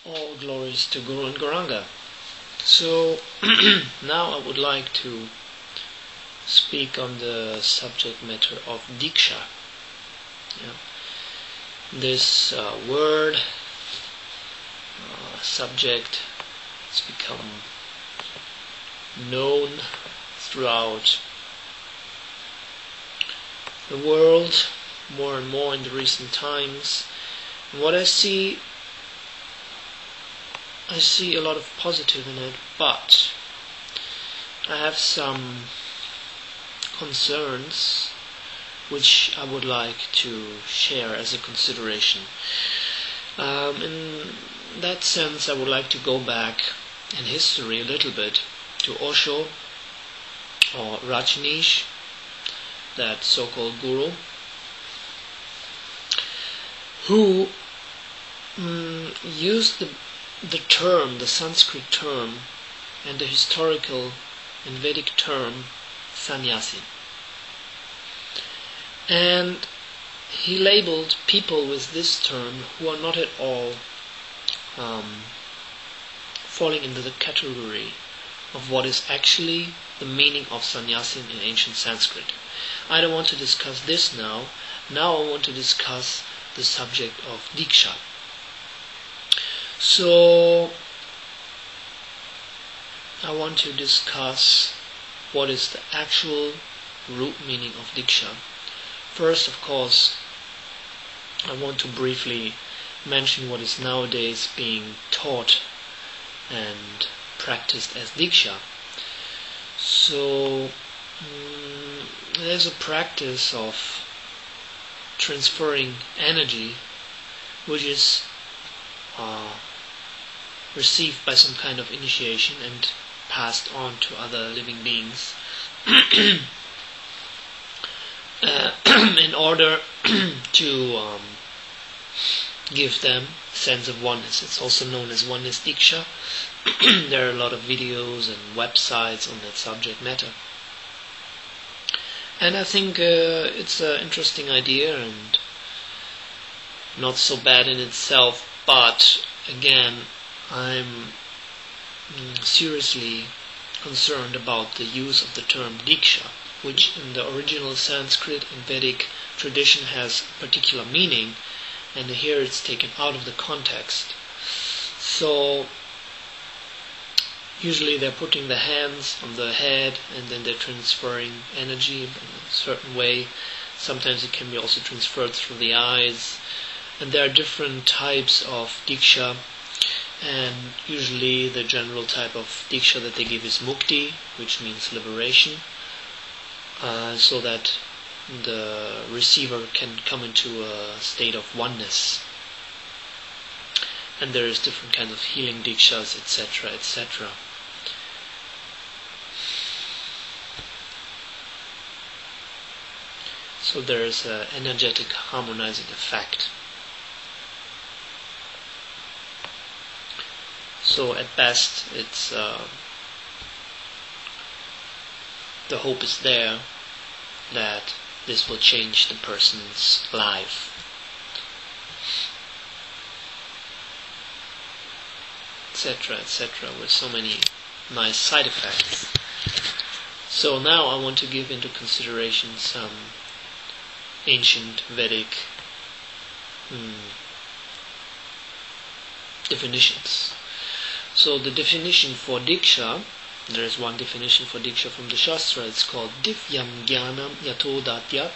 All glories to Guru and Gauranga. So now I would like to speak on the subject matter of diksha. This word, subject, has become known throughout the world more and more in the recent times. And what I see a lot of positive in it, but I have some concerns which I would like to share as a consideration. In that sense, I would like to go back in history a little bit to Osho or Rajneesh, that so-called guru, who used the term, the Sanskrit term, and the historical and Vedic term sannyasi. And he labeled people with this term who are not at all falling into the category of what is actually the meaning of sannyasi in ancient Sanskrit. I don't want to discuss this now. Now I want to discuss the subject of diksha. So I want to discuss what is the actual root meaning of diksha. First, of course, I want to briefly mention what is nowadays being taught and practiced as diksha. So there's a practice of transferring energy which is received by some kind of initiation and passed on to other living beings in order to give them a sense of oneness. It's also known as oneness diksha. There are a lot of videos and websites on that subject matter. And I think it's an interesting idea and not so bad in itself, but again, I'm seriously concerned about the use of the term diksha, which in the original Sanskrit and Vedic tradition has a particular meaning, and here it's taken out of the context. So usually they're putting the hands on the head and then they're transferring energy in a certain way. Sometimes it can be also transferred through the eyes. And there are different types of diksha, and usually the general type of diksha that they give is mukti, which means liberation, so that the receiver can come into a state of oneness. And there is different kinds of healing dikshas, etc., etc. So there is an energetic harmonizing effect. So at best, it's the hope is there that this will change the person's life. Etc., etc., with so many nice side effects. So now I want to give into consideration some ancient Vedic definitions. So the definition for diksha, there is one definition for diksha from the Shastra. It's called diva-jnana yato datyat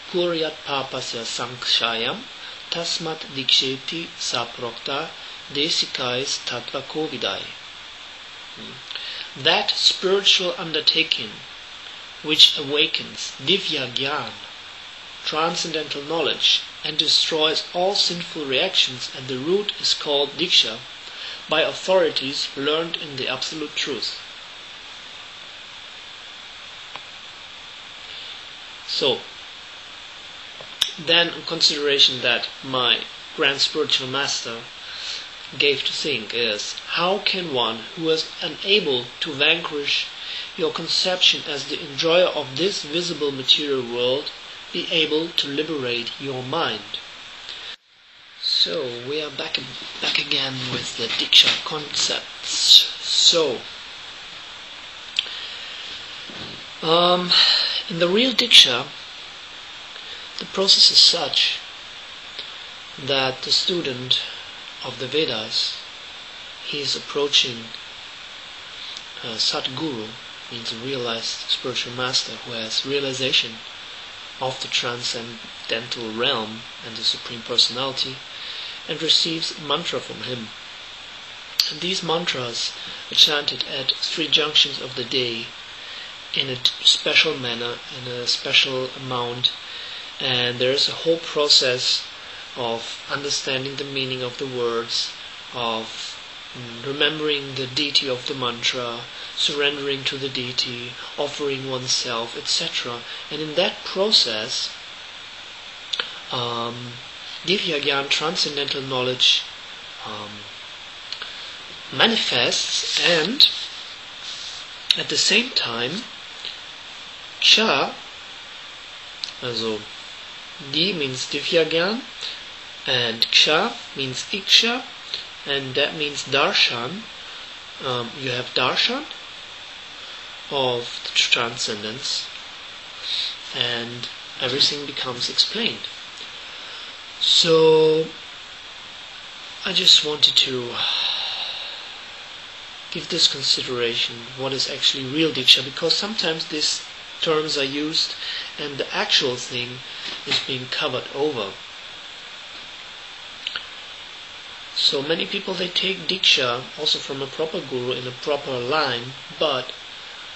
puryat papasya sankshayam tasmat diksheti saprokta desikais tattva kovidai. That spiritual undertaking which awakens divya-jnana, transcendental knowledge, and destroys all sinful reactions at the root is called diksha by authorities learned in the absolute truth. So, then in consideration that my grand spiritual master gave to think is, how can one who is unable to vanquish your conception as the enjoyer of this visible material world be able to liberate your mind? So we are back again with the diksha concepts. So in the real diksha, the process is such that the student of the Vedas, he is approaching a Satguru, means a realized spiritual master who has realization of the transcendental realm and the Supreme Personality, and receives mantra from him. And these mantras are chanted at 3 junctions of the day in a special manner, in a special amount, and there is a whole process of understanding the meaning of the words, of remembering the deity of the mantra, surrendering to the deity, offering oneself, etc. And in that process, diva-jnana, transcendental knowledge, manifests, and at the same time, ksha, also di means diva-jnana, and ksha means diksha, and that means darshan. You have darshan of the transcendence, and everything becomes explained. So I just wanted to give this consideration, what is actually real diksha, because sometimes these terms are used and the actual thing is being covered over. So many people, they take diksha also from a proper guru in a proper line, but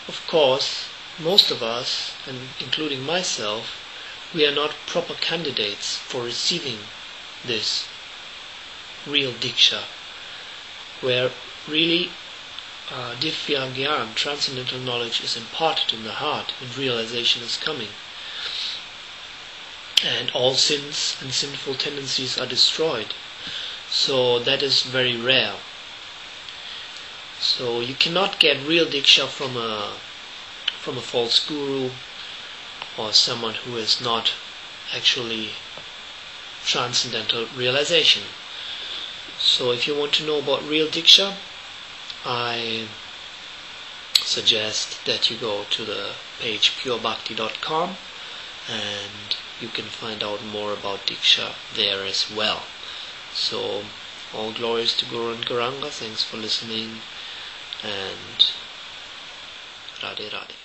of course most of us, and including myself, we are not proper candidates for receiving this real diksha, where really diva-jnana, transcendental knowledge, is imparted in the heart and realization is coming, and all sins and sinful tendencies are destroyed. So that is very rare. So you cannot get real diksha from a false guru or someone who is not actually transcendental realization. So if you want to know about real diksha, I suggest that you go to the page purebhakti.com and you can find out more about diksha there as well. So all glories to Guru and Garanga. Thanks for listening, and Radhe Radhe.